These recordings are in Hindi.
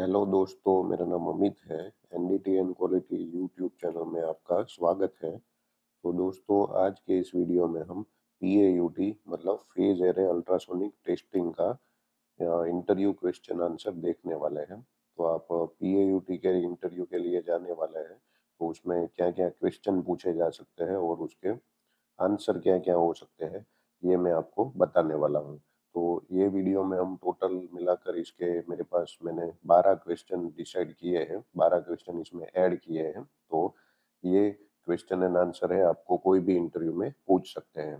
हेलो दोस्तों, मेरा नाम अमित है। NDT and quality YouTube channel में आपका स्वागत है। तो दोस्तों, आज के इस वीडियो में हम पीएयूटी मतलब फेज एरे अल्ट्रासोनिक टेस्टिंग का इंटरव्यू क्वेश्चन आंसर देखने वाले हैं। तो आप पीएयूटी के इंटरव्यू के लिए जाने वाले हैं, तो उसमें क्या क्या क्वेश्चन पूछे जा सकते हैं और उसके आंसर क्या क्या हो सकते हैं, ये मैं आपको बताने वाला हूँ। तो ये वीडियो में हम टोटल मिलाकर इसके मेरे पास मैंने 12 क्वेश्चन डिसाइड किए हैं, 12 क्वेश्चन इसमें ऐड किए हैं। तो ये क्वेश्चन एंड आंसर है, आपको कोई भी इंटरव्यू में पूछ सकते हैं।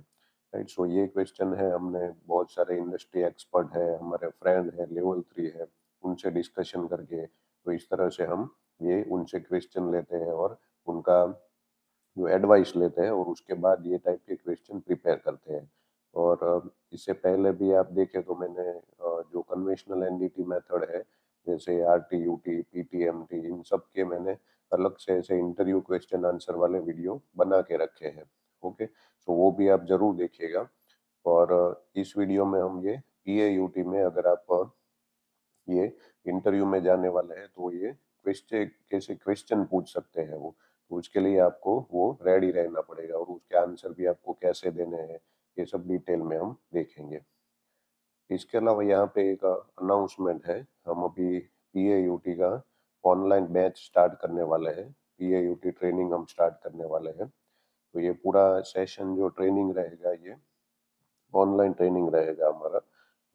राइट, सो ये क्वेश्चन है, हमने बहुत सारे इंडस्ट्री एक्सपर्ट है, हमारे फ्रेंड है, लेवल 3 है, उनसे डिस्कशन करके, तो इस तरह से हम ये उनसे क्वेश्चन लेते हैं और उनका जो एडवाइस लेते हैं और उसके बाद ये टाइप के क्वेश्चन प्रिपेयर करते हैं। और इससे पहले भी आप देखें तो मैंने जो कन्वेंशनल एनडीटी मेथड है, जैसे आरटीयूटी, पीटीएमटी, इन सब के मैंने अलग से ऐसे इंटरव्यू क्वेश्चन आंसर वाले वीडियो बना के रखे हैं। ओके, तो वो भी आप जरूर देखिएगा। और इस वीडियो में हम ये पीएयूटी में अगर आप ये इंटरव्यू में जाने वाले हैं तो ये क्वेश्चन कैसे क्वेश्चन पूछ सकते हैं वो, तो उसके लिए आपको वो रेडी रहना पड़ेगा और उसके आंसर भी आपको कैसे देने हैं, ये सब डिटेल में हम देखेंगे। इसके अलावा यहाँ पे एक अनाउंसमेंट है, हम अभी पीएयूटी का ऑनलाइन बैच स्टार्ट करने वाले हैं। पीएयूटी ट्रेनिंग हम स्टार्ट करने वाले हैं। तो ये पूरा सेशन जो ट्रेनिंग रहेगा, ये ऑनलाइन ट्रेनिंग रहेगा हमारा।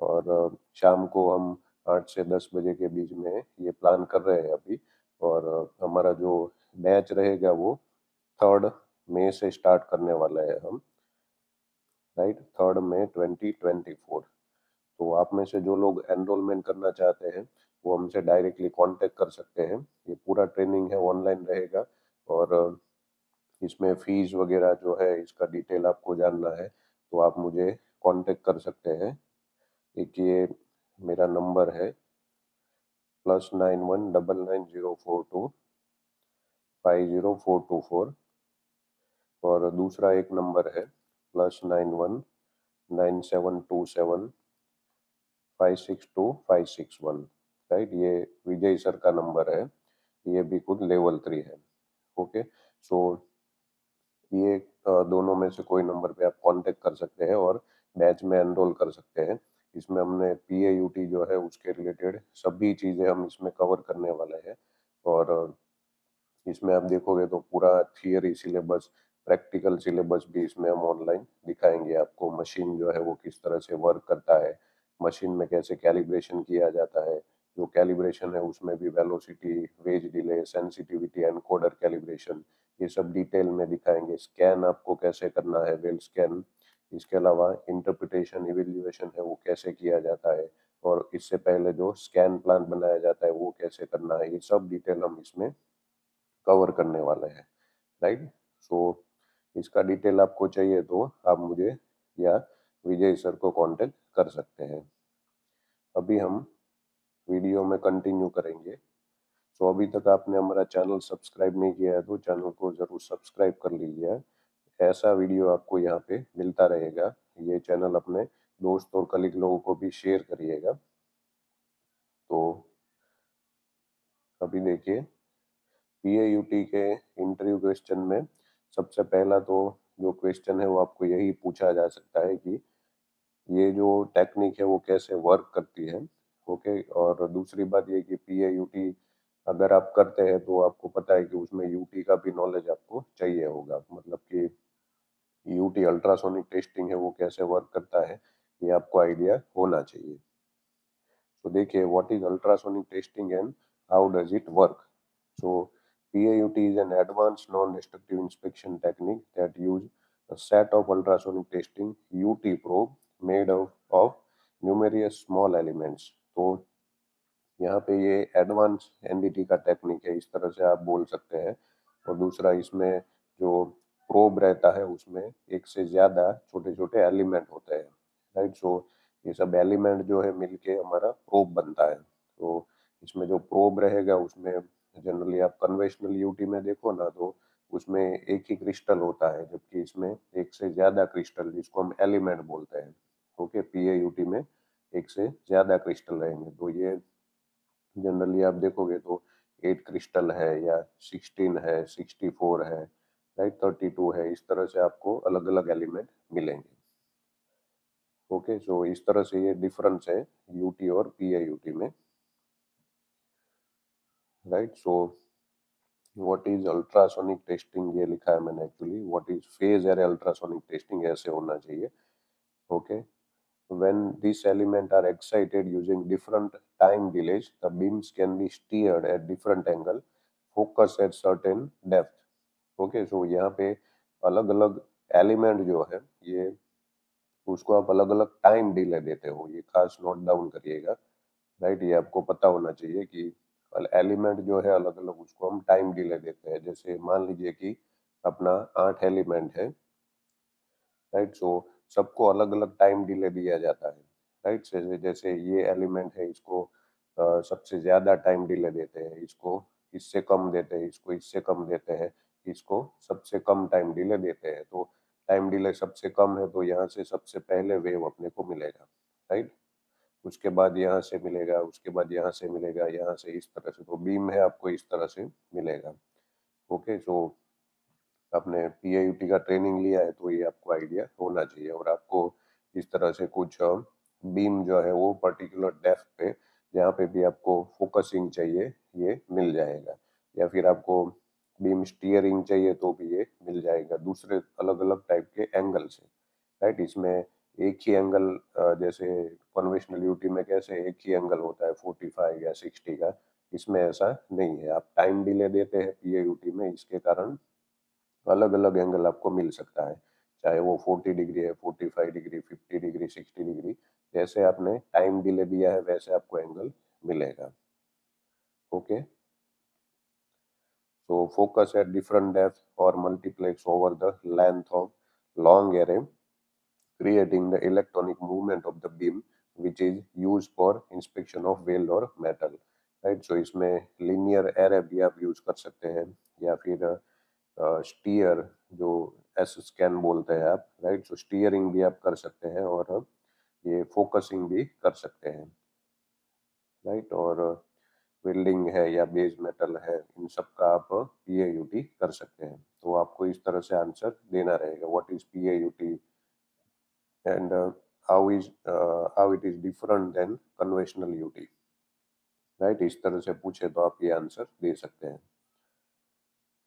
और शाम को हम 8 से 10 बजे के बीच में ये प्लान कर रहे हैं अभी। और हमारा जो बैच रहेगा वो 3 मई से स्टार्ट करने वाला है हम। राइट, 3 मई 2024। तो आप में से जो लोग एनरोलमेंट करना चाहते हैं वो हमसे डायरेक्टली कांटेक्ट कर सकते हैं। ये पूरा ट्रेनिंग है, ऑनलाइन रहेगा। और इसमें फीस वगैरह जो है, इसका डिटेल आपको जानना है तो आप मुझे कांटेक्ट कर सकते हैं। एक ये मेरा नंबर है, +919904250424। और दूसरा एक नंबर है +919727562561। राइट, ये विजय सर का नंबर है, ये भी खुद लेवल 3 है। ओके, सो ये दोनों में से कोई नंबर पे आप कांटेक्ट कर सकते हैं और बैच में एनरोल कर सकते हैं। इसमें हमने पीएयूटी जो है उसके रिलेटेड सभी चीज़ें हम इसमें कवर करने वाले हैं। और इसमें आप देखोगे तो पूरा थियरी सिलेबस, प्रैक्टिकल सिलेबस भी इसमें हम ऑनलाइन दिखाएंगे आपको। मशीन जो है वो किस तरह से वर्क करता है, मशीन में कैसे कैलिब्रेशन किया जाता है, जो कैलिब्रेशन है उसमें भी velocity, wedge delay, sensitivity, encoder calibration, ये सब डिटेल में दिखाएंगे। स्कैन आपको कैसे करना है, वेल स्कैन। इसके अलावा इंटरप्रिटेशन, इवेल्युएशन है वो कैसे किया जाता है, और इससे पहले जो स्कैन प्लान बनाया जाता है वो कैसे करना है, ये सब डिटेल हम इसमें कवर करने वाले हैं। राइट, सो इसका डिटेल आपको चाहिए तो आप मुझे या विजय सर को कांटेक्ट कर सकते हैं। अभी हम वीडियो में कंटिन्यू करेंगे। तो अभी तक आपने हमारा चैनल सब्सक्राइब नहीं किया है तो चैनल को जरूर सब्सक्राइब कर लीजिए। ऐसा वीडियो आपको यहाँ पे मिलता रहेगा। ये चैनल अपने दोस्त और कलीग लोगों को भी शेयर करिएगा। तो अभी देखिए, पीएयूटी के इंटरव्यू क्वेश्चन में सबसे पहला तो जो क्वेश्चन है वो आपको यही पूछा जा सकता है कि ये जो टेक्निक है वो कैसे वर्क करती है। ओके, और दूसरी बात ये कि पीएयूटी अगर आप करते हैं तो आपको पता है कि उसमें यूटी का भी नॉलेज आपको चाहिए होगा, मतलब कि यूटी अल्ट्रासोनिक टेस्टिंग है वो कैसे वर्क करता है, ये आपको आइडिया होना चाहिए। तो देखिए, what is ultrasonic testing and how does it work. So PAUT is an advanced non-destructive inspection technique that use a set of ultrasonic testing UT probe made of numerous small elements। तो यहाँ पे ये एडवांस एनडीटी का टेक्निक है, इस तरह से आप बोल सकते हैं। और दूसरा, इसमें जो प्रोब रहता है उसमें एक से ज्यादा छोटे छोटे एलिमेंट होते हैं। राइट, सो ये सब एलिमेंट जो है मिलके हमारा प्रोब बनता है। तो इसमें जो प्रोब रहेगा उसमें जनरली आप कन्वेंशनल यूटी में देखो ना, तो उसमें एक ही क्रिस्टल होता है, जबकि इसमें एक से ज्यादा क्रिस्टल, जिसको हम एलिमेंट बोलते हैं। ओके, पीएयूटी में एक से ज्यादा क्रिस्टल रहेंगे। तो ये जनरली आप देखोगे तो 8 क्रिस्टल है या 16 है, 64 है, राइट, 32 है, इस तरह से आपको अलग अलग एलिमेंट मिलेंगे। ओके, सो इस तरह से ये डिफरेंस है यूटी और पीआईयूटी में, right. So what is ultrasonic testing, ये लिखा है मैंने actually, what is phase array ultrasonic testing ऐसे होना चाहिए। Okay, when these elements are excited using different time delays, the beams can be steered at different angle, focus at certain depth। Okay, so यहाँ पे अलग अलग एलिमेंट जो है ये, उसको आप अलग अलग टाइम डिले देते हो, ये खास नोट डाउन करिएगा, राइट। ये आपको पता होना चाहिए कि एलिमेंट जो है अलग अलग उसको हम टाइम डिले देते हैं। जैसे मान लीजिए कि अपना 8 एलिमेंट है, राइट। सो सबको अलग अलग टाइम डिले दिया जाता है, राइट। जैसे जैसे ये एलिमेंट है, इसको सबसे ज्यादा टाइम डिले देते हैं, इसको इससे कम देते हैं, इसको इससे कम देते हैं, इसको सबसे कम टाइम डिले देते हैं। तो टाइम डिले सबसे कम है तो यहाँ से सबसे पहले वेव अपने को मिलेगा, राइट। उसके बाद यहाँ से मिलेगा, उसके बाद यहाँ से मिलेगा, यहाँ से इस तरह से, तो बीम है आपको इस तरह से मिलेगा। ओके, सो आपने पीएयूटी का ट्रेनिंग लिया है तो ये आपको आइडिया होना चाहिए, और आपको इस तरह से कुछ बीम जो है वो पर्टिकुलर डेप्थ पे, जहाँ पे भी आपको फोकसिंग चाहिए, ये मिल जाएगा। या फिर आपको बीम स्टीयरिंग चाहिए तो भी ये मिल जाएगा दूसरे अलग अलग टाइप के एंगल से, राइट। इसमें एक ही एंगल, जैसे कन्वेंशनल यूटी में कैसे एक ही एंगल होता है 45 या 60 का, इसमें ऐसा नहीं है। आप टाइम डिले देते हैं पीएयूटी में, इसके कारण अलग अलग एंगल आपको मिल सकता है, चाहे वो 40 डिग्री है, 45 डिग्री, 50 डिग्री, 60 डिग्री, जैसे आपने टाइम डिले दिया है वैसे आपको एंगल मिलेगा। Okay, so focus at different depth or multiplex over the length of long array, creating the electronic movement of the beam which is used for inspection of weld or metal, right। so इसमें linear array भी आप यूज कर सकते हैं, या फिर स्टीयर जो एस स्कैन बोलते हैं आप, राइट। सो स्टीयरिंग भी आप कर सकते हैं, और ये फोकसिंग भी कर सकते हैं, राइट। और वेल्डिंग है या बेस मेटल है, इन सब का आप पीएयूटी कर सकते हैं। तो आपको इस तरह से आंसर देना रहेगा, what is PAUT and how it is different than conventional UT, right. इस तरह से पूछे तो आप ये आंसर दे सकते हैं।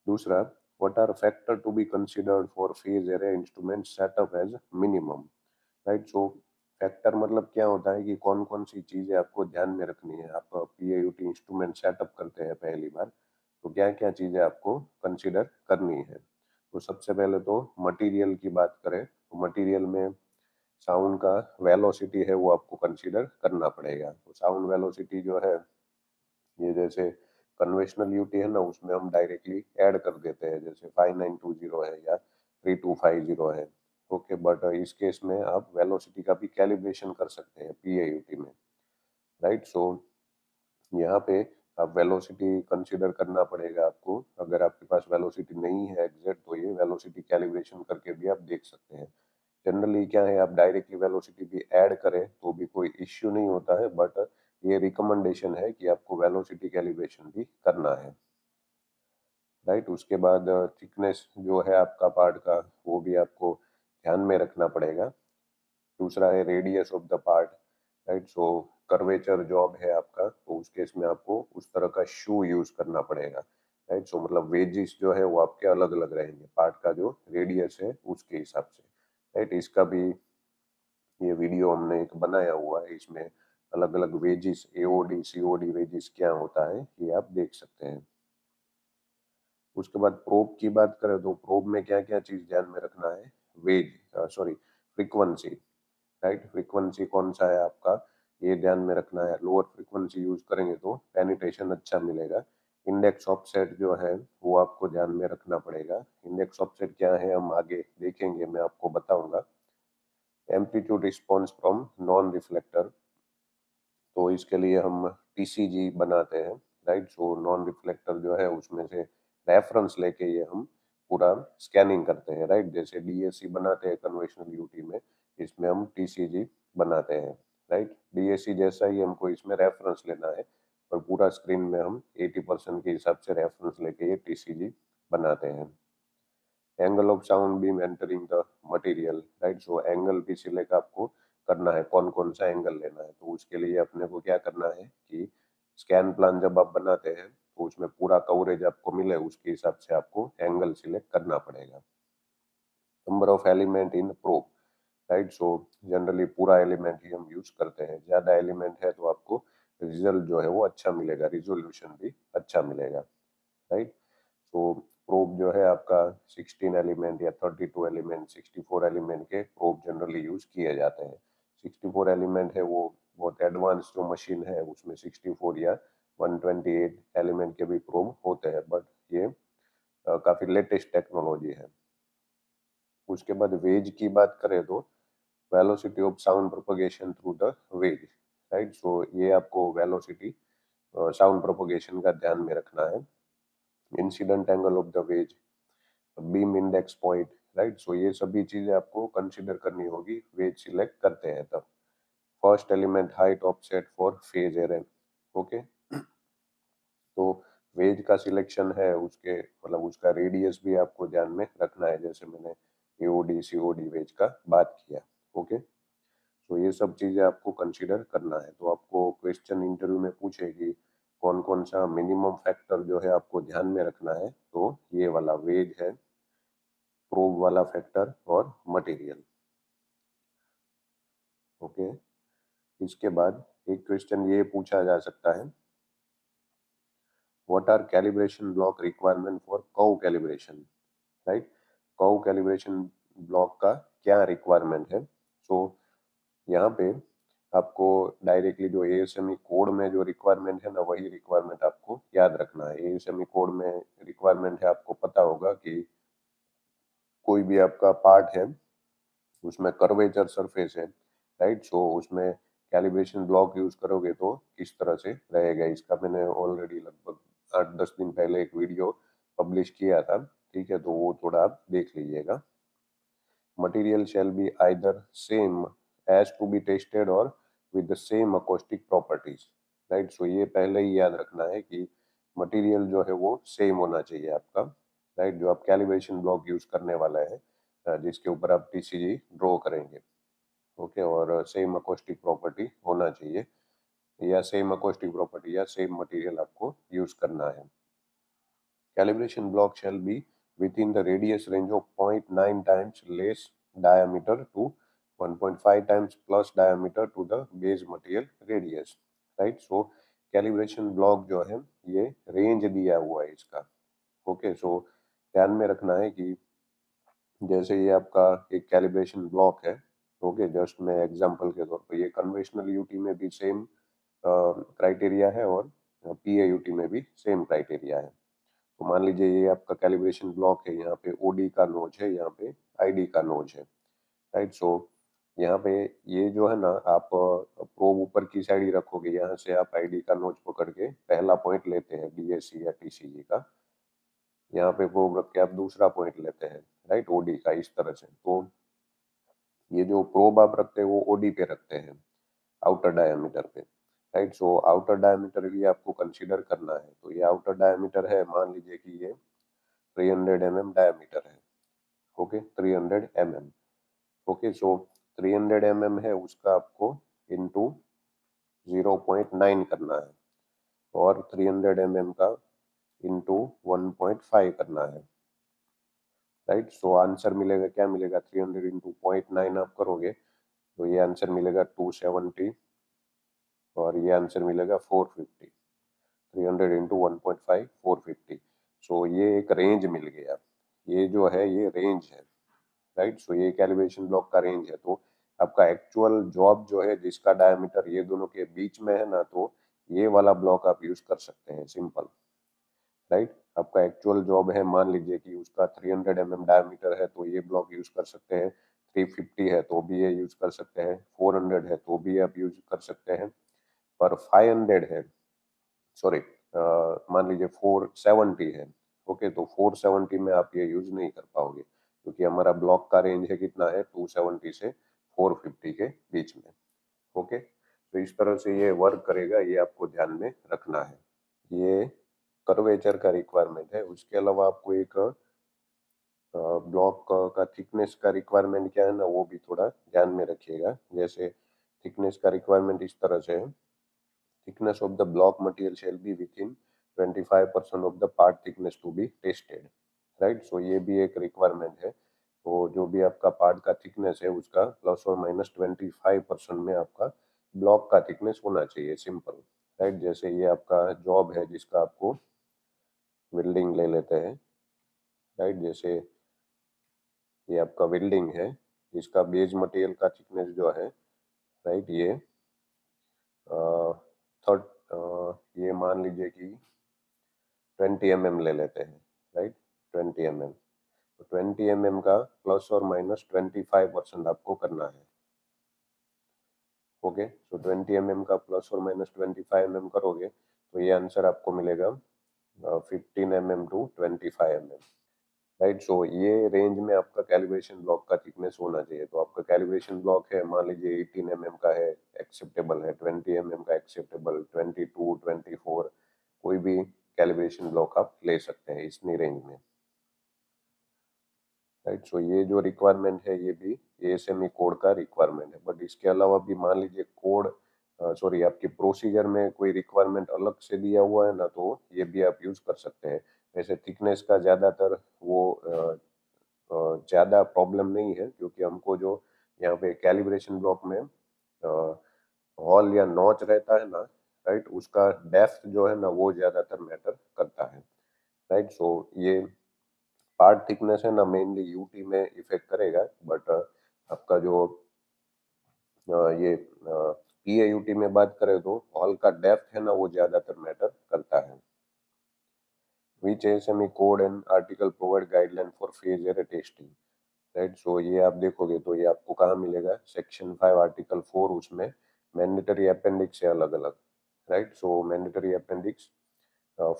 दूसरा, what are factor to be considered for phase array instrument setup as minimum, right. So factor मतलब क्या होता है कि कौन कौन सी चीजें आपको ध्यान में रखनी है। आप पीएयूटी इंस्ट्रूमेंट सेटअप करते हैं पहली बार, तो क्या क्या चीजें आपको कंसीडर करनी है। तो सबसे पहले तो मटेरियल की बात करें तो मटेरियल में साउंड का वेलोसिटी है वो आपको कंसीडर करना पड़ेगा। तो साउंड वेलोसिटी जो है, ये जैसे कन्वेंशनल यूटी है ना, उसमें हम डायरेक्टली ऐड कर देते हैं, जैसे 5920 है या 3250 है। ओके, बट इस केस में आप वेलोसिटी का भी कैलिब्रेशन कर सकते हैं पीएयूटी में, राइट। सो यहाँ पे आप वेलोसिटी कंसीडर करना पड़ेगा आपको। अगर आपके पास वेलोसिटी नहीं है एग्जैक्ट, तो ये वेलोसिटी कैलिब्रेशन करके भी आप देख सकते हैं। जनरली क्या है, आप डायरेक्टली वेलोसिटी भी ऐड करें तो भी कोई इश्यू नहीं होता है, बट ये रिकमेंडेशन है कि आपको वेलोसिटी कैलिब्रेशन भी करना है, राइट। उसके बाद थिकनेस जो है आपका पार्ट का, वो भी आपको ध्यान में रखना पड़ेगा। दूसरा है radius of the part, right. So curvature job है आपका, तो उस केस में आपको उस तरह का शू यूज करना पड़ेगा, राइट। सो मतलब वेजिस जो है वो आपके अलग अलग रहेंगे, पार्ट का जो रेडियस है उसके हिसाब से, राइट। इसका भी ये वीडियो हमने एक बनाया हुआ है, इसमें अलग अलग वेजिस, एओडी सीओडी वेजिस क्या होता है ये आप देख सकते हैं। उसके बाद प्रोब की बात करें तो प्रोब में क्या क्या चीज ध्यान में रखना है, wedge, sorry, frequency, right. Frequency कौन सा है आपका, ये ध्यान में रखना है। लोअर फ्रीक्वेंसी यूज करेंगे तो पेनिट्रेशन अच्छा मिलेगा। इंडेक्स ऑफसेट जो है वो आपको ध्यान में रखना पड़ेगा। इंडेक्स ऑफसेट क्या है हम आगे देखेंगे, मैं आपको बताऊंगा। Amplitude response from non reflector, तो इसके लिए हम टीसीजी बनाते हैं, राइट। सो नॉन रिफ्लेक्टर जो है उसमें से रेफरेंस लेके ये हम पूरा स्कैनिंग करते हैं, राइट। जैसे डीएससी बनाते हैं कन्वेंशनल यूटी में, इसमें हम टीसीजी बनाते हैं, राइट। डीएससी जैसा ही हमको इसमें रेफरेंस लेना है, और पूरा स्क्रीन में हम 80% के हिसाब से रेफरेंस लेके ये टीसीजी बनाते हैं। Angle of sound beam entering the material, right. So angle भी सिलेक्ट आपको करना है, कौन कौन सा एंगल लेना है। तो उसके लिए अपने को क्या करना है कि स्कैन प्लान जब आप बनाते हैं तो उसमें पूरा कवरेज आपको मिले, उसके हिसाब से आपको एंगल सिलेक्ट करना पड़ेगा। Number of element in probe, right. So generally पूरा एलिमेंट ही हम यूज करते हैं, ज्यादा एलिमेंट है तो आपको रिजल्ट जो है वो अच्छा मिलेगा, रिजोल्यूशन भी अच्छा मिलेगा, राइट। तो प्रोब जो है आपका 16 एलिमेंट या 32 एलिमेंट, 64 एलिमेंट के प्रोब जनरली यूज किए जाते हैं। 64 एलिमेंट है वो बहुत एडवांस जो मशीन है उसमें 64 या 128 एलिमेंट के भी प्रोब होते हैं, बट ये काफी लेटेस्ट टेक्नोलॉजी है। उसके बाद वेज की बात करें तो velocity of sound propagation through the wedge, right. So ये आपको वेलोसिटी साउंड प्रोपगेशन का ध्यान में रखना है। Incident angle of the wedge, beam index point, right. So ये सभी चीजें आपको कंसीडर करनी होगी वेज सिलेक्ट करते हैं तब। First element height offset for phase array, okay. तो वेज का सिलेक्शन है उसके मतलब उसका रेडियस भी आपको ध्यान में रखना है, जैसे मैंने एओडी सीओडी वेज का बात किया, ओके। तो ये सब चीजें आपको कंसीडर करना है। तो आपको क्वेश्चन इंटरव्यू में पूछेगी कौन कौन सा मिनिमम फैक्टर जो है आपको ध्यान में रखना है, तो ये वाला वेज है, प्रोब वाला फैक्टर और मटेरियल, ओके। इसके बाद एक क्वेश्चन ये पूछा जा सकता है, what are calibration block requirement for curve calibration, right. Curve calibration block का क्या रिक्वायरमेंट है। सो यहाँ पे आपको डायरेक्टली जो एएसएमई कोड में जो रिक्वायरमेंट है ना, वही रिक्वायरमेंट आपको याद रखना है। एएसएमई कोड में रिक्वायरमेंट है, आपको पता होगा कि कोई भी आपका पार्ट है उसमें कर्वेचर सरफेस है, राइट। सो उसमें कैलिब्रेशन ब्लॉक यूज करोगे तो किस तरह से रहेगा, इसका मैंने ऑलरेडी लगभग 8-10 दिन पहले एक वीडियो पब्लिश किया था, ठीक है। तो वो थोड़ा आप देख लीजिएगा। material shall be either same as to be tested or with the same acoustic properties, right. So ये पहले ही याद रखना है कि मटेरियल जो है वो सेम होना चाहिए आपका, राइट। जो आप कैलिब्रेशन ब्लॉक यूज करने वाला है जिसके ऊपर आप टीसीजी ड्रॉ करेंगे, ओके। और सेम अकोस्टिक प्रॉपर्टी होना चाहिए, या सेम अकोस्टिक प्रॉपर्टी या सेम मटेरियल आपको यूज करना है। Calibration block shall be within the radius range of 0.9 times less diameter to 1.5 times plus diameter to the base material radius, right। So calibration block जो है ये रेंज दिया हुआ है इसका, ओके। सो ध्यान में रखना है कि जैसे ये आपका एक कैलिब्रेशन ब्लॉक है, ओके। जस्ट मैं एग्जांपल के तौर पर, ये कन्वेंशनल यूटी में भी सेम क्राइटेरिया है और पीएयूटी में भी सेम क्राइटेरिया है। तो मान लीजिए ये आपका कैलिब्रेशन ब्लॉक है, यहाँ पे ओडी का नोच है, यहाँ पे आईडी का नोच है, राइट। सो यहाँ पे ये जो है ना, आप प्रोब ऊपर की साइड ही रखोगे, यहाँ से आप आईडी का नोच पकड़ के पहला पॉइंट लेते हैं डीएससी या टीसीजी का, यहाँ पे प्रोब रख के आप दूसरा पॉइंट लेते हैं, राइट, ओडी का, इस तरह से। तो ये जो प्रोब आप रखते हैं वो ओडी पे रखते हैं, आउटर डायमीटर पे, राइट। सो आउटर डायमीटर भी आपको कंसीडर करना है। तो ये आउटर डायमीटर है, मान लीजिए कि ये 300 mm डायमीटर है, okay. 300 mm, okay. So 300 mm है, उसका आपको इंटू 0.9 करना है, और 300 mm का इंटू 1.5 करना है, राइट। सो आंसर मिलेगा, क्या मिलेगा, 300 इंटू 0.9 आप करोगे तो ये आंसर मिलेगा 270, और ये आंसर मिलेगा 450। 300 इंटू 1.5 450। सो ये एक रेंज मिल गया, ये जो है ये रेंज है, राइट। सो ये कैलिब्रेशन ब्लॉक का रेंज है। तो आपका एक्चुअल जॉब जो है जिसका डायमीटर ये दोनों के बीच में है ना, तो ये वाला ब्लॉक आप यूज कर सकते हैं, सिंपल, राइट। आपका एक्चुअल जॉब है, मान लीजिए कि उसका 300 mm डायमीटर है, तो ये ब्लॉक यूज कर सकते हैं। 350 है तो भी ये यूज कर सकते हैं, 400 है तो भी आप यूज कर सकते हैं, पर 500 है, सॉरी, मान लीजिए 470 है, ओके। तो 470 में आप ये यूज नहीं कर पाओगे, क्योंकि हमारा ब्लॉक का रेंज है कितना है, 270 से 450 के बीच में, ओके। तो इस तरह से ये वर्क करेगा, ये आपको ध्यान में रखना है। ये कर्वेचर का रिक्वायरमेंट है। उसके अलावा आपको एक ब्लॉक का थिकनेस का रिक्वायरमेंट क्या है ना, वो भी थोड़ा ध्यान में रखिएगा। जैसे थिकनेस का रिक्वायरमेंट इस तरह से है, thickness of the block material shall be within 25% of the part thickness to be tested, right. So ये भी एक रिक्वायरमेंट है। तो जो भी आपका पार्ट का थिकनेस है उसका ±25% में आपका ब्लॉक का थिकनेस होना चाहिए, सिंपल, राइट। जैसे ये आपका जॉब है जिसका आपको वेल्डिंग ले लेते हैं, राइट। जैसे ये आपका वेल्डिंग है, इसका बेस मटेरियल का थिकनेस जो है, राइट, ये थर्ड ये मान लीजिए कि 20 mm ले लेते हैं, राइट, 20 mm। तो 20 mm का ±25% आपको करना है। ओके, तो 20 mm का ±25 mm करोगे तो ये आंसर आपको मिलेगा 15 mm to 25 mm, right. So ये रेंज में आपका कैलिब्रेशन ब्लॉक का थिकनेस होना चाहिए। तो आपका कैलिब्रेशन ब्लॉक है, मान लीजिए 18 mm का है, एक्सेप्टेबल है, 20 mm का एक्सेप्टेबल, 22, 24, कोई भी कैलिब्रेशन ब्लॉक आप ले सकते हैं इतनी रेंज में, राइट। सो ये जो रिक्वायरमेंट है ये भी एएसएमई कोड का रिक्वायरमेंट है। बट इसके अलावा भी मान लीजिए कोड, सॉरी, आपके प्रोसीजर में कोई रिक्वायरमेंट अलग से दिया हुआ है ना, तो ये भी आप यूज कर सकते हैं। वैसे थिकनेस का ज़्यादातर वो ज़्यादा प्रॉब्लम नहीं है, क्योंकि हमको जो यहाँ पे कैलिब्रेशन ब्लॉक में हॉल या नॉच रहता है ना, राइट, उसका डेप्थ जो है ना वो ज़्यादातर मैटर करता है, राइट। सो ये पार्ट थिकनेस है ना मेनली यूटी में इफेक्ट करेगा, बट आपका जो ये पीएयूटी में बात करें तो हॉल का डेप्थ है ना वो ज्यादातर मैटर करता है। Which ASME code and article provide guideline for phased array testing, right. So ये आप देखोगे तो ये आपको कहाँ मिलेगा, सेक्शन 5 आर्टिकल 4, उसमें मैंडेटरी अपेंडिक्स है अलग अलग, राइट। सो मैंडेटरी अपेंडिक्स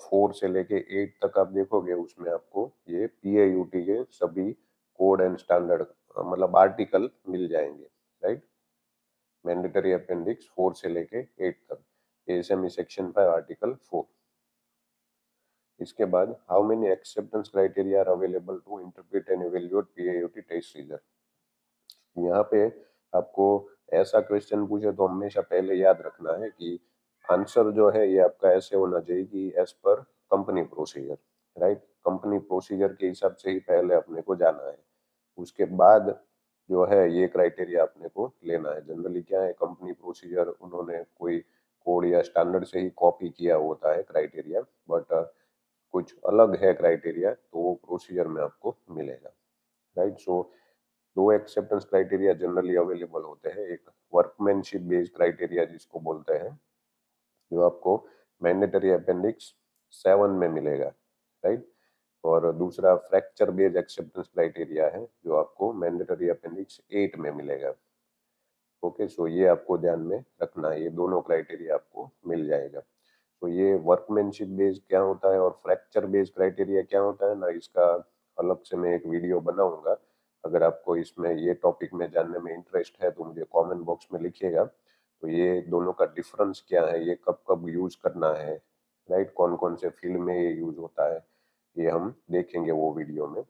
4 से लेके 8 तक आप देखोगे, उसमें आपको ये पीएयूटी के सभी कोड एंड स्टैंडर्ड मतलब आर्टिकल मिल जाएंगे, राइट। मैंडेटरी अपेंडिक्स 4 से लेके 8 तक, एएसएमई सेक्शन 5 आर्टिकल 4। इसके बाद how many acceptance criteria are available to interpret and evaluate PAUT test result. यहाँ पे आपको ऐसा क्वेश्चन पूछे तो हमेशा पहले याद रखना है कि आंसर जो है ये आपका ऐसे होना चाहिए कि as per company procedure, right. Company procedure के हिसाब से ही पहले अपने को जाना है। उसके बाद जो है ये क्राइटेरिया अपने को लेना है। जनरली क्या है, कंपनी प्रोसीजर उन्होंने कोई कोड या स्टैंडर्ड से ही कॉपी किया होता है क्राइटेरिया, बट कुछ अलग है क्राइटेरिया तो वो प्रोसीजर में आपको मिलेगा, राइट। सो दो एक्सेप्टेंस क्राइटेरिया जनरली अवेलेबल होते हैं, एक वर्कमैनशिप बेस्ड क्राइटेरिया जिसको बोलते हैं, जो आपको मैंडेटरी अपेंडिक्स 7 में मिलेगा, राइट। और दूसरा फ्रैक्चर बेस्ड एक्सेप्टेंस क्राइटेरिया है जो आपको मैंडेटरी अपेंडिक्स 8 में मिलेगा। ओके, सो ये आपको ध्यान में रखना है, ये दोनों क्राइटेरिया आपको मिल जाएगा। तो ये वर्कमैनशिप बेस्ड क्या होता है और फ्रैक्चर बेस्ड क्राइटेरिया क्या होता है ना, इसका अलग से मैं एक वीडियो बनाऊंगा। अगर आपको इसमें ये टॉपिक में जानने में इंटरेस्ट है तो मुझे कमेंट बॉक्स में लिखिएगा। तो ये दोनों का डिफरेंस क्या है, ये कब कब यूज करना है, राइट, कौन कौन से फील्ड में ये यूज होता है, ये हम देखेंगे वो वीडियो में।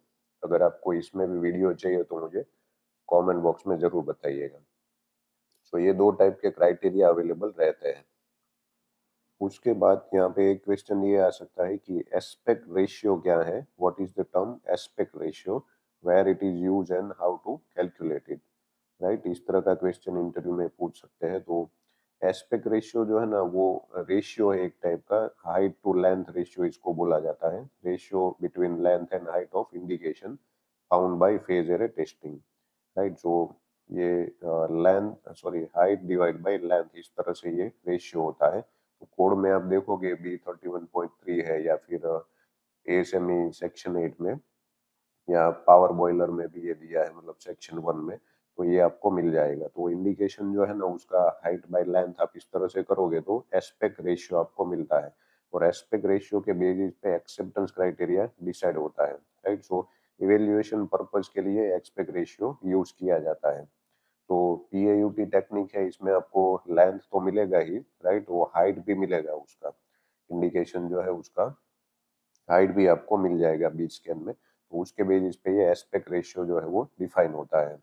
अगर आपको इसमें भी वीडियो चाहिए तो मुझे कमेंट बॉक्स में जरूर बताइएगा। तो ये दो टाइप के क्राइटेरिया अवेलेबल रहते हैं। उसके बाद यहाँ पे एक क्वेश्चन ये आ सकता है कि एस्पेक्ट रेशियो क्या है, what is the term aspect ratio, where it is use and how to calculate it, right. इस तरह का क्वेश्चन इंटरव्यू में पूछ सकते हैं। तो एस्पेक्ट रेशियो जो है ना वो रेशियो है एक टाइप का, हाइट टू लेंथ रेशियो इसको बोला जाता है, ratio between length and height of indication found by phased array testing, right. So ये length, sorry, height divide by length, इस तरह से ये रेशियो होता है। तो कोड में आप देखोगे B31.3 है, या फिर एएसएमई सेक्शन 8 में, या पावर बॉयलर में भी ये दिया है, मतलब सेक्शन 1 में, तो ये आपको मिल जाएगा। तो इंडिकेशन जो है ना उसका हाइट बाय लेंथ आप इस तरह से करोगे तो एस्पेक्ट रेशियो आपको मिलता है, और एस्पेक्ट रेशियो के बेसिस पे एक्सेप्टेंस क्राइटेरिया डिसाइड होता है, राइट। सो इवेल्युएशन पर्पज के लिए एस्पेक्ट रेशियो यूज किया जाता है। तो PAUT टेक्निक है, इसमें आपको लेंथ तो मिलेगा ही, राइट, वो हाइट भी मिलेगा, उसका इंडिकेशन जो है उसका हाइट भी आपको मिल जाएगा बीच स्कैन में। तो उसके बेसिस पे ये एस्पेक्ट रेशियो जो है वो डिफाइन होता है।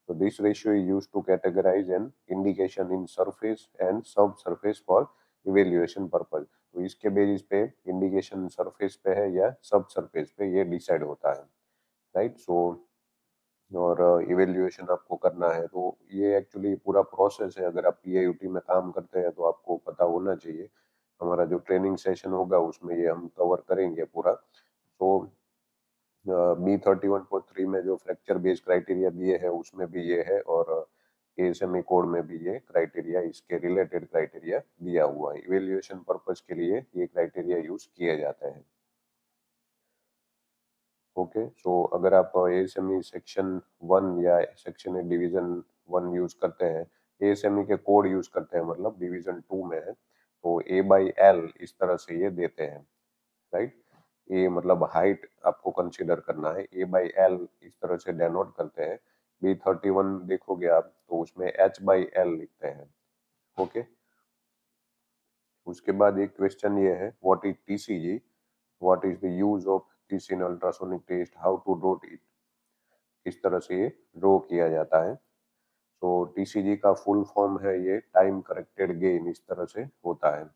तो this ratio is used to categorise an indication in surface and sub surface for evaluation purpose. तो इसके बेसिस पे इंडिकेशन सरफेस पे है या सब सरफेस पे, ये डिसाइड होता है, राइट। सो और इवेल्युएशन आपको करना है, तो ये एक्चुअली पूरा प्रोसेस है। अगर आप PAUT में काम करते हैं तो आपको पता होना चाहिए। हमारा जो ट्रेनिंग सेशन होगा उसमें ये हम कवर करेंगे पूरा। तो B31.3 में जो फ्रैक्चर बेस्ड क्राइटेरिया दिए है उसमें भी ये है, और ASME कोड में भी ये क्राइटेरिया, इसके रिलेटेड क्राइटेरिया दिया हुआ है। इवेल्युएशन पर्पज के लिए ये क्राइटेरिया यूज किए जाते हैं। ओके, सो अगर आप ASME सेक्शन 1 या सेक्शन डिवीजन 1 यूज करते हैं, ASME के कोड यूज करते हैं, मतलब डिवीजन 2 में है, तो A/L इस तरह से ये देते हैं, राइट। ए मतलब हाइट आपको कंसीडर करना है, A/L इस तरह से डेनोट करते हैं। B31 देखोगे आप तो उसमें H/L लिखते हैं। ओके, उसके बाद एक क्वेश्चन ये है, what is TCG, what is the use of this in ultrasonic test, how to draw it, किस तरह से ये ड्रॉ किया जाता है। तो TCG का फुल फॉर्म है ये टाइम करेक्टेड गेन, इस तरह से होता है।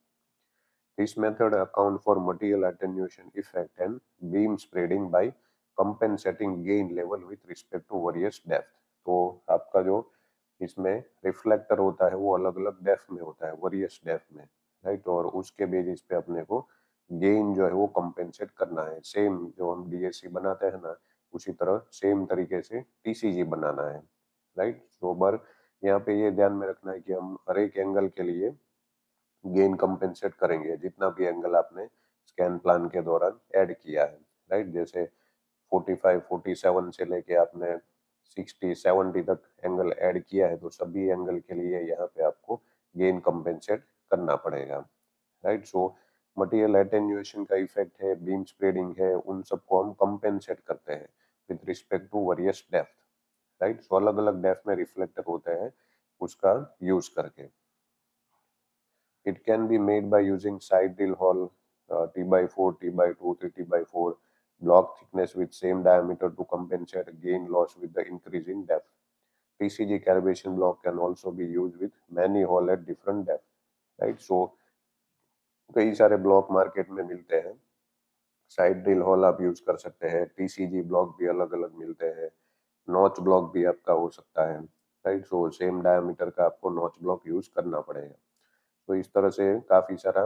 This method account for material attenuation effect and beam spreading by compensating gain level with respect to various depth। तो आपका जो इसमें रिफ्लेक्टर होता है वो अलग अलग डेप्थ में होता है, वेरियस डेप्थ में, राइट। और उसके बेसिस पे अपने को गेन जो है वो कंपेंसेट करना है। सेम जो हम DSC बनाते हैं ना, उसी तरह सेम तरीके से TCG बनाना है, राइट। तो बर यहाँ पे ये ध्यान में रखना है कि हम हर एक एंगल के लिए गेन कंपेंसेट करेंगे, जितना भी एंगल आपने स्कैन प्लान के दौरान ऐड किया है, राइट। जैसे 45 47 से लेके आपने 60 70 तक एंगल ऐड किया है, तो सभी एंगल के लिए यहाँ पे आपको गेन कंपेंसेट करना पड़ेगा, राइट। सो मटेरियल एटेन्यूएशन का इफेक्ट है, बीम स्प्रेडिंग है, उन सबको हम कंपेंसेट करते हैं with respect to various depth, right. So अलग अलग डेप्थ में रिफ्लेक्टर होते हैं, उसका यूज करके। It can be made by using side drill hole, T/4, T/2, 3T/4, block thickness with same diameter to compensate gain loss with the increase in depth. TCG calibration block can also be used with many hole at different depth, right? So कई सारे ब्लॉक मार्केट में मिलते हैं। साइड ड्रिल हॉल आप यूज कर सकते हैं, TCG ब्लॉक भी अलग अलग मिलते हैं, नॉच ब्लॉक भी आपका हो सकता है, राइट। सो सेम डायमीटर का आपको नॉच ब्लॉक यूज करना पड़ेगा। तो इस तरह से काफी सारा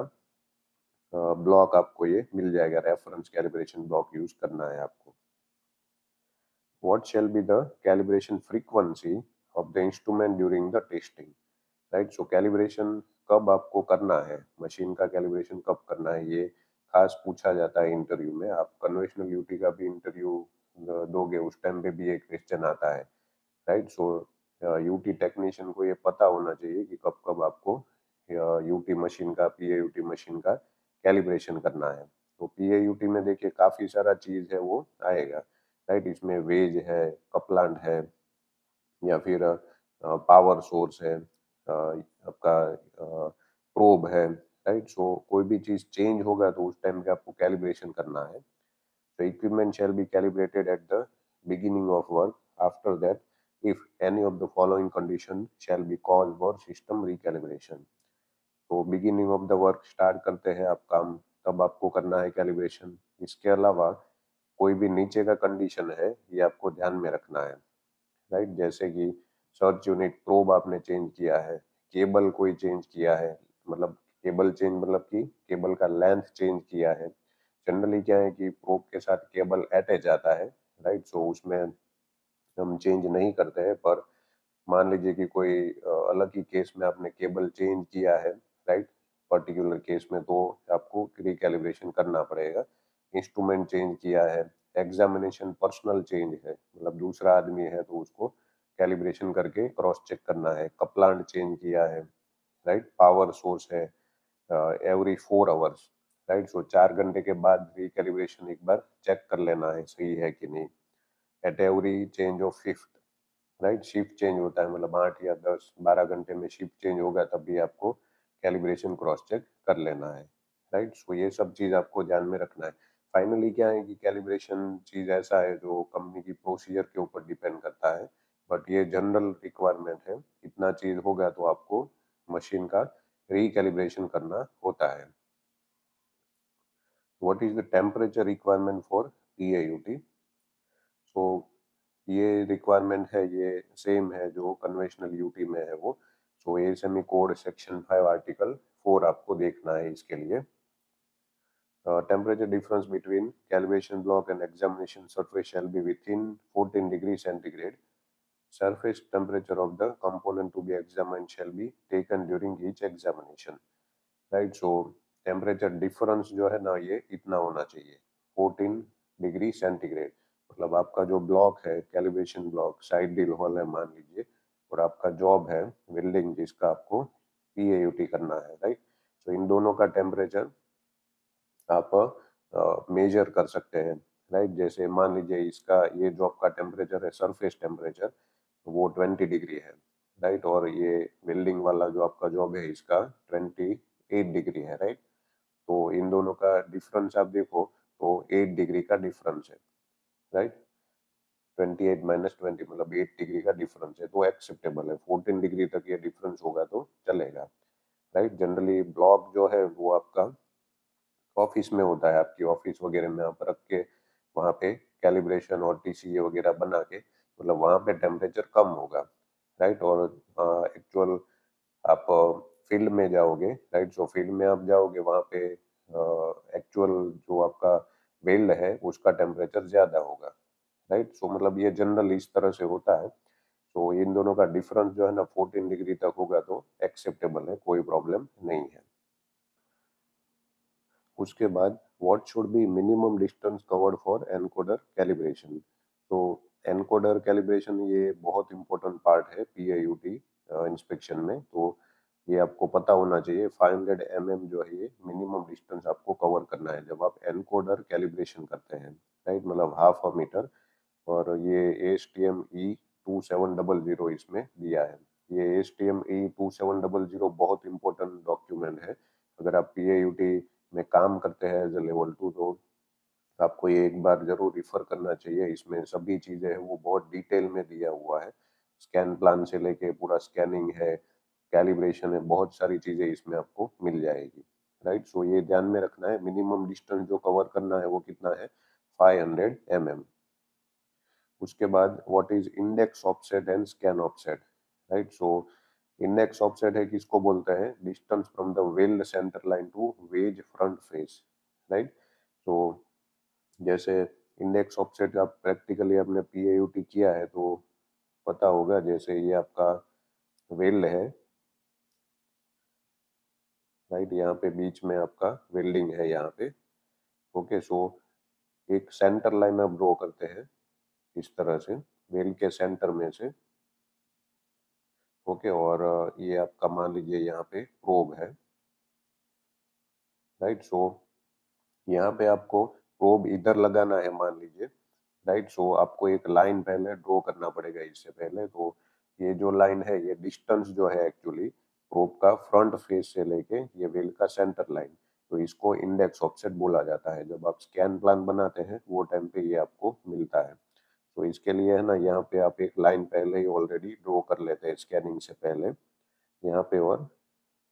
ब्लॉक आपको ये मिल जाएगा, रेफरेंस कैलिब्रेशन ब्लॉक यूज करना है आपको। What shall be the calibration frequency of the instrument during the testing, right. So calibration कब आपको करना है, मशीन का कैलिब्रेशन कब करना है, ये खास पूछा जाता है इंटरव्यू में। आप कन्वेंशनल यूटी का भी इंटरव्यू दोगे, उस टाइम पे भी एक क्वेश्चन आता है, राइट। सो यूटी टेक्नीशियन को ये पता होना चाहिए कि कब कब आपको यूटी मशीन का, PAUT मशीन का कैलिब्रेशन करना है। तो PAUT में देखिए काफी सारा चीज है वो आएगा, राइट। इसमें वेज है, कपलांट है, या फिर पावर सोर्स है, आपका प्रोब है, राइट। सो कोई भी चीज चेंज होगा तो उस टाइम पे आपको कैलिब्रेशन करना है। The equipment shall be calibrated at the beginning of work. After that, if any of the following conditions shall be cause for system recalibration। तो beginning of the work start करते हैं आप काम, तब आपको करना है कैलिब्रेशन। इसके अलावा कोई भी नीचे का कंडीशन है ये आपको ध्यान में रखना है, राइट। जैसे कि सर्च यूनिट प्रोब आपने चेंज किया है, केबल कोई चेंज किया है, मतलब केबल चेंज मतलब कि केबल का लेंथ चेंज किया है। जनरली क्या है कि प्रोब के साथ केबल अटैच आता है, राइट। सो उसमें हम चेंज नहीं करते हैं, पर मान लीजिए कि कोई अलग ही केस में आपने केबल चेंज किया है, राइट, पर्टिकुलर केस में, तो आपको रिकैलिब्रेशन करना पड़ेगा। इंस्ट्रूमेंट चेंज किया है, एग्जामिनेशन पर्सनल चेंज है, मतलब दूसरा आदमी है तो उसको कैलिब्रेशन करके क्रॉस चेक करना है। कपलांट चेंज किया है, राइट, पावर सोर्स है, एवरी 4 आवर्स, राइट। सो 4 घंटे के बाद रिकैलिब्रेशन एक बार चेक कर लेना है सही है कि नहीं, at every change of shift, right. Shift change होता है, मतलब 8 या 10 12 घंटे में शिफ्ट चेंज होगा, तब भी आपको कैलिब्रेशन क्रॉस चेक कर लेना है। राइट। सो ये सब चीज़ आपको ध्यान में रखना है। फाइनली क्या है कि कैलिब्रेशन चीज़ ऐसा है जो कंपनी की प्रोसीजर के ऊपर डिपेंड करता है, बट ये जनरल रिक्वायरमेंट है। इतना चीज़ होगा तो आपको मशीन का रिकैलिब्रेशन करना होता है। What is the temperature requirement for PAUT? सो ये रिक्वायरमेंट है, ये सेम है जो कन्वेंशनल यूटी में है वो। सो ASME कोड सेक्शन 5 आर्टिकल 4 आपको देखना है इसके लिए। Temperature difference between calibration block and examination surface shall be within 14 degrees centigrade. Surface temperature of the component to be examined shall be taken during each examination. Right. So temperature difference जो है ना, ये इतना होना चाहिए, 14 डिग्री सेंटीग्रेड। मतलब आपका जो ब्लॉक है, calibration block, side deal hall है मान लीजिए, और आपका जॉब है वेल्डिंग जिसका आपको PAUT करना है। राइट। तो इन दोनों का टेम्परेचर आप मेजर कर सकते हैं। राइट। जैसे मान लीजिए इसका, ये जॉब का टेम्परेचर है, सरफेस टेम्परेचर, वो 20 डिग्री है। राइट। और ये वेल्डिंग वाला जो आपका जॉब है, इसका 28 डिग्री है। राइट। तो इन दोनों का डिफरेंस आप देखो तो 8 डिग्री का डिफरेंस है। राइट। 28 - 20 मतलब 8 डिग्री का डिफरेंस है, तो एक्सेप्टेबल है। 14 डिग्री तक ये डिफरेंस होगा तो चलेगा। राइट। जनरली ब्लॉक जो है वो आपका ऑफिस में होता है, आपकी ऑफिस वगैरह में आप रख के वहाँ पे कैलिब्रेशन और TCA वगैरह बना के, मतलब वहाँ पे टेम्परेचर कम होगा। राइट। और एक्चुअल आप फील्ड में जाओगे, राइट। सो फील्ड में आप जाओगे, वहाँ पे एक्चुअल जो आपका वेल्ड है उसका टेम्परेचर ज्यादा होगा। राइट। सो मतलब ये जनरल इस तरह से होता है। तो इन दोनों का डिफरेंस जो है ना 14 डिग्री तक होगा तो एक्सेप्टेबल है, कोई प्रॉब्लम नहीं है। उसके बाद what should be minimum distance covered for encoder calibration. तो एनकोडर कैलिब्रेशन ये बहुत इंपॉर्टेंट पार्ट है PAUT इंस्पेक्शन में। तो ये आपको पता होना चाहिए, 500 mm जो है ये मिनिमम डिस्टेंस आपको कवर करना है जब आप एनकोडर कैलिब्रेशन करते हैं। राइट। मतलब हाफ अ मीटर। और ये ASTM E2700 इसमें दिया है। ये ASTM E2700 बहुत इंपॉर्टेंट डॉक्यूमेंट है। अगर आप PAUT में काम करते हैं एज ए लेवल 2, तो आपको ये एक बार जरूर रिफर करना चाहिए। इसमें सभी चीजें हैं वो बहुत डिटेल में दिया हुआ है। स्कैन प्लान से लेके पूरा स्कैनिंग है, कैलिब्रेशन है, बहुत सारी चीजें इसमें आपको मिल जाएगी। राइट। सो ये ध्यान में रखना है, मिनिमम डिस्टेंस जो कवर करना है वो कितना है, 500 mm। उसके बाद what is index offset and scan offset. Right. So index offset है, किसको बोलते हैं, distance from the weld centre line to wedge front face. Right. तो जैसे इंडेक्स ऑफसेट आप प्रैक्टिकली आपने PAUT किया है तो पता होगा। जैसे ये आपका वेल्ड है, राइट, यहाँ पे बीच में आपका वेल्डिंग है यहाँ पे। ओके। सो एक सेंटर लाइन आप ड्रॉ करते हैं इस तरह से, वेल्ड के सेंटर में से। ओके। और ये आपका मान लीजिए यहाँ पे प्रोब है। राइट। सो यहाँ पे आपको प्रोब इधर लगाना है मान लीजिए। राइट। सो आपको एक लाइन पहले ड्रॉ करना पड़ेगा इससे पहले। तो ये जो लाइन है, ये डिस्टेंस जो है एक्चुअली प्रोब का फ्रंट फेस से लेके ये व्हील का सेंटर लाइन, तो इसको इंडेक्स ऑफसेट बोला जाता है। जब आप स्कैन प्लान बनाते हैं वो टाइम पे ये आपको मिलता है। तो इसके लिए है ना, यहाँ पे आप एक लाइन पहले ही ऑलरेडी ड्रॉ कर लेते हैं स्कैनिंग से पहले, यहाँ पे और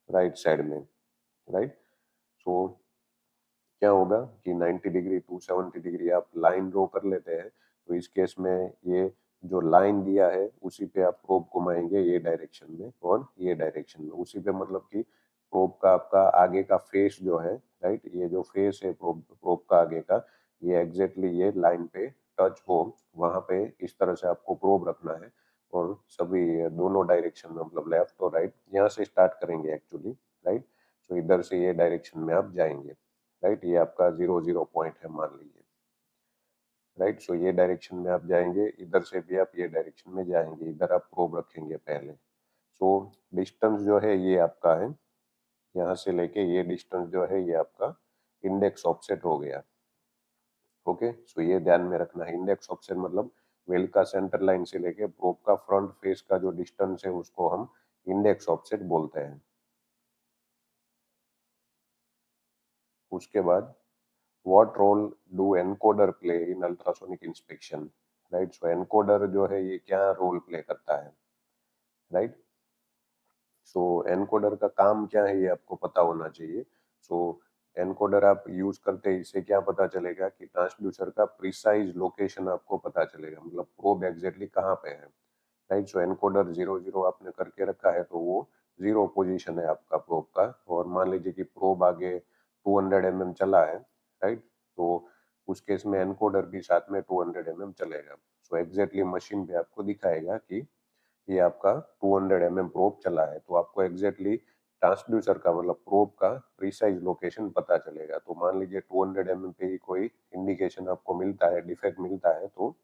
राइट साइड में। राइट। सो क्या होगा कि 90 डिग्री टू 70 डिग्री आप लाइन ड्रॉ कर लेते हैं। तो इस केस में ये जो लाइन दिया है उसी पे आप प्रोब घुमाएंगे, ये डायरेक्शन में और ये डायरेक्शन में, उसी पे मतलब कि प्रोब का आपका आगे का फेस जो है, राइट, ये जो फेस है प्रोब प्रोब का आगे का, ये एग्जैक्टली ये लाइन पे टच हो, वहां पे इस तरह से आपको प्रोब रखना है। और सभी दोनों डायरेक्शन में, मतलब लेफ्ट और राइट, यहाँ से स्टार्ट करेंगे एक्चुअली। राइट। तो इधर से ये डायरेक्शन में आप जाएंगे। राइट। ये आपका 0 0 पॉइंट है मान लीजिए। राइट। सो ये डायरेक्शन में आप जाएंगे, इधर से भी आप ये डायरेक्शन में जाएंगे, इधर आप प्रोब रखेंगे पहले। सो डिस्टेंस जो है ये आपका है, यहाँ से लेके ये डिस्टेंस जो है ये आपका इंडेक्स ऑफसेट हो गया। ओके। सो ये ध्यान में रखना है, इंडेक्स ऑफसेट मतलब व्हील का सेंटर लाइन से लेके प्रोब का फ्रंट फेस का जो डिस्टेंस है उसको हम इंडेक्स ऑफसेट बोलते हैं। उसके बाद what role do encoder play in ultrasonic inspection, right. So encoder जो है ये क्या रोल प्ले करता है, राइट। सो एनकोडर का काम क्या है ये आपको पता होना चाहिए। सो एनकोडर आप यूज करते हैं, इससे क्या पता चलेगा कि ट्रांसड्यूसर का प्रिसाइज लोकेशन आपको पता चलेगा, मतलब प्रोब एग्जैक्टली कहाँ पे है, राइट। सो एनकोडर 0 0 आपने करके रखा है तो वो 0 पोजीशन है आपका प्रोब का। और मान लीजिए कि प्रोब आगे 200 mm चला है, राइट। तो उस केस में एनकोडर भी साथ में 200 mm चलेगा। सो एग्जैक्टली मशीन पे आपको दिखाएगा कि ये आपका 200 mm प्रोब चला है, तो आपको एग्जैक्टली ट्रांसड्यूसर का मतलब प्रोब का प्रिसाइज लोकेशन पता चलेगा। तो मान लीजिए 200 mm पे ही कोई इंडिकेशन आपको मिलता है, डिफेक्ट मिलता है, तो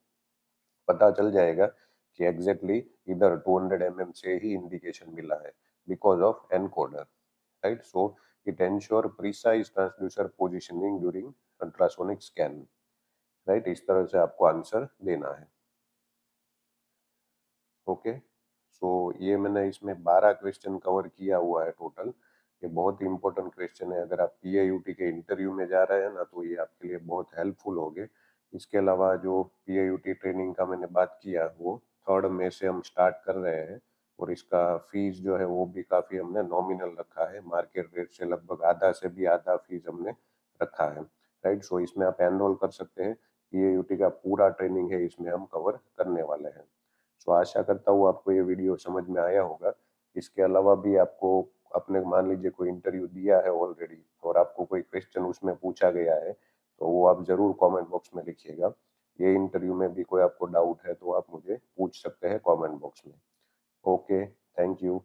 पता चल जाएगा कि एग्जैक्टली इधर 200 mm से ही इंडिकेशन मिला है because of encoder, right. So it ensure precise transducer positioning during ultrasonic scan, right. इस तरह से आपको आंसर देना है। ओके। सो ये मैंने इसमें 12 क्वेश्चन कवर किया हुआ है टोटल। ये बहुत ही इंपॉर्टेंट क्वेश्चन है, अगर आप पीआईयूटी के इंटरव्यू में जा रहे हैं ना तो ये आपके लिए बहुत हेल्पफुल होंगे। इसके अलावा जो पीआईयूटी ट्रेनिंग का मैंने बात किया वो 3 मई से हम स्टार्ट कर रहे हैं, और इसका फीस जो है वो भी काफ़ी हमने नॉमिनल रखा है, मार्केट रेट से लगभग आधा से भी आधा फीस हमने रखा है, राइट। सो इसमें आप एनरोल कर सकते हैं। पीआईयूटी का पूरा ट्रेनिंग है इसमें हम कवर करने वाले हैं। सो आशा करता हूँ आपको ये वीडियो समझ में आया होगा। इसके अलावा भी आपको अपने मान लीजिए कोई इंटरव्यू दिया है ऑलरेडी और आपको कोई क्वेश्चन उसमें पूछा गया है तो वो आप ज़रूर कमेंट बॉक्स में लिखिएगा। ये इंटरव्यू में भी कोई आपको डाउट है तो आप मुझे पूछ सकते हैं कमेंट बॉक्स में। Okay, thank you.